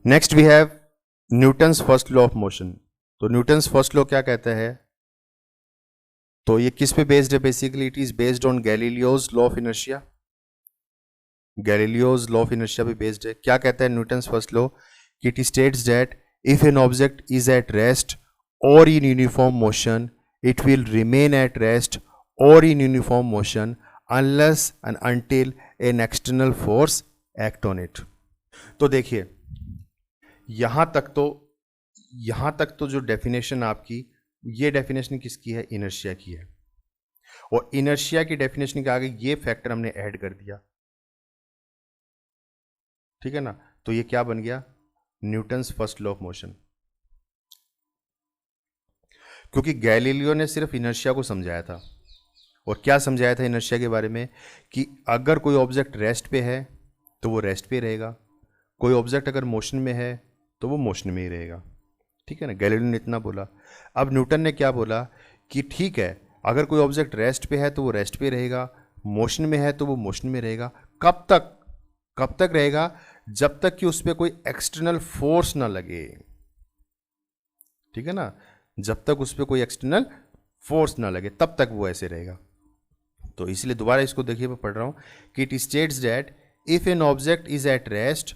Next we have Newton's first law of motion. तो Newton's first law क्या कहता है? तो ये किस पे बेस्ड है? Basically it is based on Galileo's law of inertia. Galileo's law of inertia पे बेस्ड है। क्या कहता है Newton's first law? It states that if an object is at rest or in uniform motion it will remain at rest or in uniform motion unless and until an external force act on it. तो देखिए यहां तक तो जो definition आपकी, ये definition किसकी है? इनर्शिया की है। और इनर्शिया की डेफिनेशन के आगे ये फैक्टर हमने ऐड कर दिया, ठीक है ना? तो ये क्या बन गया? Newton's first law of motion. क्योंकि गैलीलियो ने सिर्फ इनर्शिया को समझाया था। और क्या समझाया था इनर्शिया के बारे में? कि अगर कोई ऑब्जेक्ट रेस्ट पे है तो वो रेस्ट पे रहेगा, कोई ऑब्जेक्ट अगर मोशन में है तो वो मोशन में ही रहेगा, ठीक है ना? गैलीलियो ने इतना बोला। अब न्यूटन ने क्या बोला कि ठीक है, अगर कोई ऑब्जेक्ट रेस्ट पे है तो वो रेस्ट पे रहेगा, मोशन में है तो वो मोशन में रहेगा। कब तक रहेगा? जब तक कि उस पर कोई एक्सटर्नल फोर्स ना लगे, ठीक है ना? जब तक उस पर कोई एक्सटर्नल फोर्स ना लगे तब तक वो ऐसे रहेगा। तो इसलिए दोबारा इसको देखिए, मैं पढ़ रहा हूं कि it states that if an object is at rest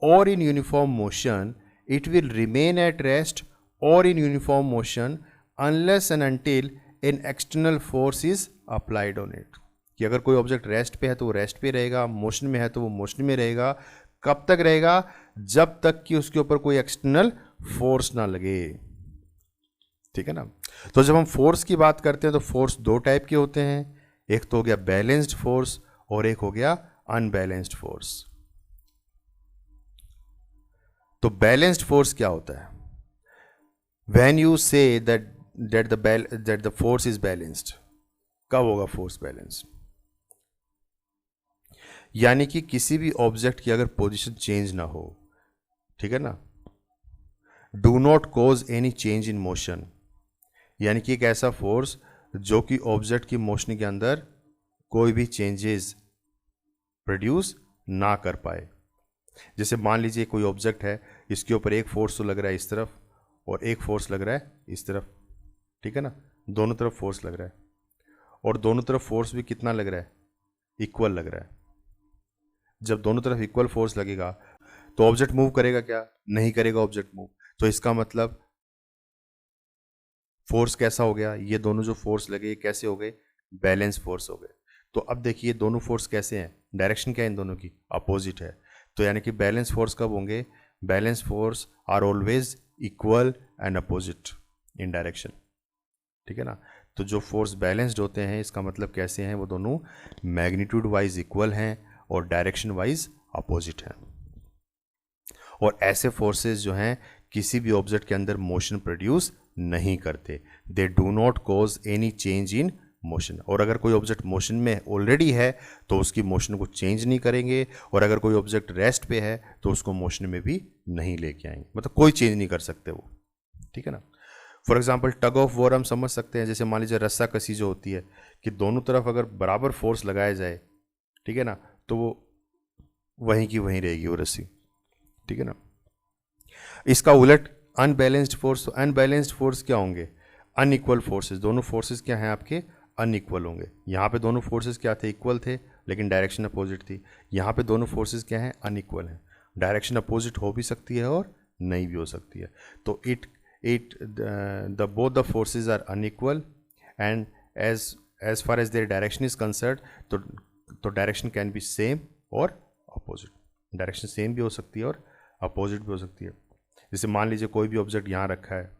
or in uniform motion it will remain at rest or in uniform motion unless and until an external force is applied on it. कि अगर कोई object rest पे है तो वो rest पे रहेगा, motion में है तो वो मोशन में रहेगा। कब तक रहेगा? जब तक कि उसके ऊपर कोई एक्सटर्नल फोर्स ना लगे, ठीक है ना? तो जब हम फोर्स की बात करते हैं तो फोर्स दो टाइप के होते हैं, एक तो हो गया बैलेंस्ड फोर्स और एक हो गया अनबैलेंस्ड फोर्स। तो बैलेंस्ड फोर्स क्या होता है? When you say that the force is balanced, कब होगा फोर्स बैलेंस्ड? यानी कि किसी भी ऑब्जेक्ट की अगर पोजीशन चेंज ना हो, ठीक है ना, do not cause any change in motion, यानी कि एक ऐसा फोर्स जो कि ऑब्जेक्ट की मोशन के अंदर कोई भी चेंजेस प्रोड्यूस ना कर पाए। जैसे मान लीजिए कोई ऑब्जेक्ट है, इसके ऊपर एक फोर्स तो लग रहा है इस तरफ और एक फोर्स लग रहा है इस तरफ, ठीक है ना? दोनों तरफ फोर्स लग रहा है और दोनों तरफ फोर्स भी कितना लग रहा है? इक्वल लग रहा है। जब दोनों तरफ इक्वल फोर्स लगेगा तो ऑब्जेक्ट मूव करेगा क्या? नहीं करेगा ऑब्जेक्ट मूव। तो इसका मतलब फोर्स कैसा हो गया? ये दोनों जो फोर्स लगे कैसे हो गए? बैलेंस फोर्स हो गए। तो अब देखिए दोनों फोर्स कैसे हैं? डायरेक्शन क्या है इन दोनों की? अपोजिट है। तो यानी कि बैलेंस फोर्स कब होंगे? Balance force are always equal and opposite in direction, ठीक है ना? तो जो फोर्स बैलेंस्ड होते हैं इसका मतलब कैसे हैं? वो दोनों मैग्नीट्यूड वाइज इक्वल हैं और डायरेक्शन वाइज अपोजिट हैं। और ऐसे फोर्सेस जो हैं किसी भी ऑब्जेक्ट के अंदर मोशन प्रोड्यूस नहीं करते, they do not cause any change in motion. और अगर कोई ऑब्जेक्ट मोशन में ऑलरेडी है तो उसकी मोशन को चेंज नहीं करेंगे, और अगर कोई ऑब्जेक्ट रेस्ट पे है तो उसको मोशन में भी नहीं लेके आएंगे, मतलब कोई चेंज नहीं कर सकते वो, ठीक है ना? For example tug of war हम समझ सकते हैं। जैसे मान लीजिए रस्सा कसी जो होती है कि दोनों तरफ अगर बराबर फोर्स लगाया जाए, ठीक है ना, तो वो वहीं की वहीं रहेगी वो रस्सी, ठीक है ना? इसका उलट अनबैलेंस्ड फोर्स, तो अनबैलेंस्ड फोर्स क्या होंगे? Unequal forces. दोनों फोर्सेस क्या हैं आपके? अनइक्वल होंगे। यहाँ पे दोनों फोर्सेस क्या थे? इक्वल थे, लेकिन डायरेक्शन अपोजिट थी। यहाँ पे दोनों फोर्सेस क्या हैं? अनइक्वल हैं। डायरेक्शन अपोजिट हो भी सकती है और नहीं भी हो सकती है। तो the both the forces are unequal and as far as their direction is concerned, तो डायरेक्शन कैन बी सेम और अपोजिट। डायरेक्शन सेम भी हो सकती है और अपोजिट भी हो सकती है। जैसे मान लीजिए कोई भी ऑब्जेक्ट यहाँ रखा है,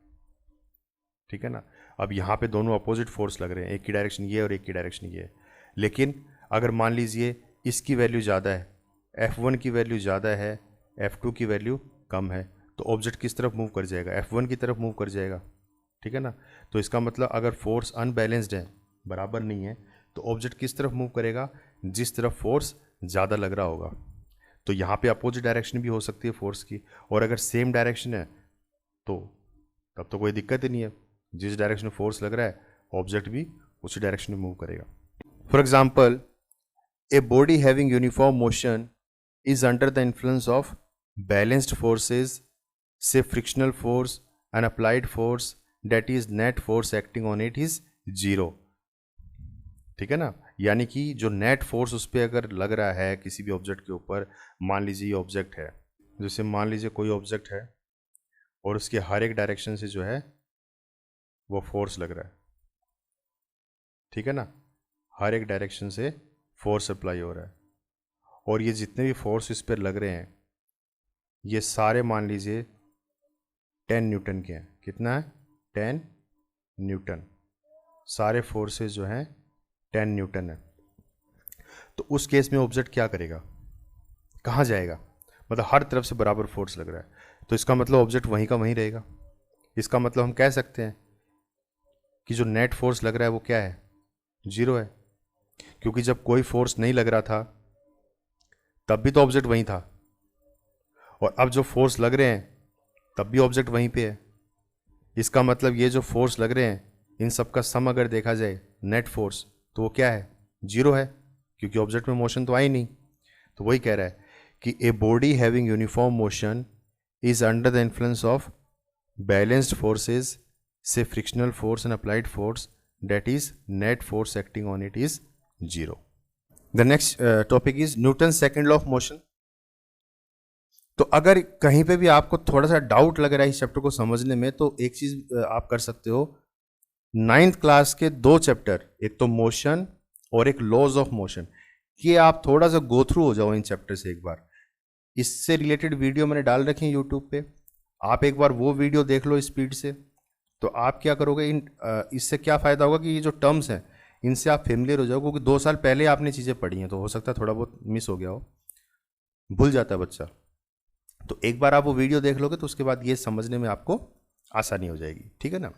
ठीक है ना? अब यहाँ पे दोनों अपोजिट फोर्स लग रहे हैं, एक की डायरेक्शन ये और एक की डायरेक्शन ये है। लेकिन अगर मान लीजिए इसकी वैल्यू ज़्यादा है, F1 की वैल्यू ज़्यादा है, F2 की वैल्यू कम है, तो ऑब्जेक्ट किस तरफ मूव कर जाएगा? F1 की तरफ मूव कर जाएगा, ठीक है ना? तो इसका मतलब अगर फोर्स अनबैलेंस्ड है, बराबर नहीं है, तो ऑब्जेक्ट किस तरफ मूव करेगा? जिस तरफ फोर्स ज़्यादा लग रहा होगा। तो यहाँ पे अपोजिट डायरेक्शन भी हो सकती है फोर्स की, और अगर सेम डायरेक्शन है तो तब तो कोई दिक्कत ही नहीं है। जिस डायरेक्शन में फोर्स लग रहा है ऑब्जेक्ट भी उसी डायरेक्शन में मूव करेगा। For example a body having uniform motion is under the influence of balanced forces से frictional force and applied force that is net force acting on it is zero. ठीक है ना, यानी कि जो नेट फोर्स उस पर अगर लग रहा है किसी भी ऑब्जेक्ट के ऊपर, मान लीजिए ये ऑब्जेक्ट है, जैसे मान लीजिए कोई ऑब्जेक्ट है और उसके हर एक डायरेक्शन से जो है वो फोर्स लग रहा है, ठीक है ना, हर एक डायरेक्शन से फोर्स अप्लाई हो रहा है, और ये जितने भी फोर्स इस पर लग रहे हैं ये सारे मान लीजिए 10 न्यूटन के हैं। कितना है? 10 न्यूटन। सारे फोर्सेस जो हैं 10 न्यूटन है। तो उस केस में ऑब्जेक्ट क्या करेगा, कहाँ जाएगा? मतलब हर तरफ से बराबर फोर्स लग रहा है, तो इसका मतलब ऑब्जेक्ट वहीं का वहीं रहेगा। इसका मतलब हम कह सकते हैं कि जो नेट फोर्स लग रहा है वो क्या है? जीरो है, क्योंकि जब कोई फोर्स नहीं लग रहा था तब भी तो ऑब्जेक्ट वहीं था, और अब जो फोर्स लग रहे हैं तब भी ऑब्जेक्ट वहीं पे है। इसका मतलब ये जो फोर्स लग रहे हैं इन सब का सम अगर देखा जाए नेट फोर्स, तो वो क्या है? जीरो है, क्योंकि ऑब्जेक्ट में मोशन तो आई नहीं। तो वही कह रहा है कि a body having uniform motion is under the influence of balanced forces से frictional force and applied force that is net force acting on it is zero. The next topic is Newton second law of motion. तो अगर कहीं पे भी आपको थोड़ा सा doubt लग रहा है इस चैप्टर को समझने में, तो एक चीज आप कर सकते हो, 9th क्लास के 2 चैप्टर, एक तो मोशन और एक लॉज ऑफ मोशन, ये आप थोड़ा सा गो थ्रू हो जाओ इन चैप्टर से एक बार। इससे रिलेटेड वीडियो मैंने डाल रखी है यूट्यूब पे, आप एक बार वो वीडियो देख लो स्पीड से। तो आप क्या करोगे, इससे क्या फ़ायदा होगा कि ये जो टर्म्स हैं इनसे आप फेमिलियर हो जाओ, क्योंकि 2 साल पहले आपने चीज़ें पढ़ी हैं, तो हो सकता है थोड़ा बहुत मिस हो गया हो, भूल जाता है बच्चा। तो एक बार आप वो वीडियो देख लोगे तो उसके बाद ये समझने में आपको आसानी हो जाएगी। ठीक है ना।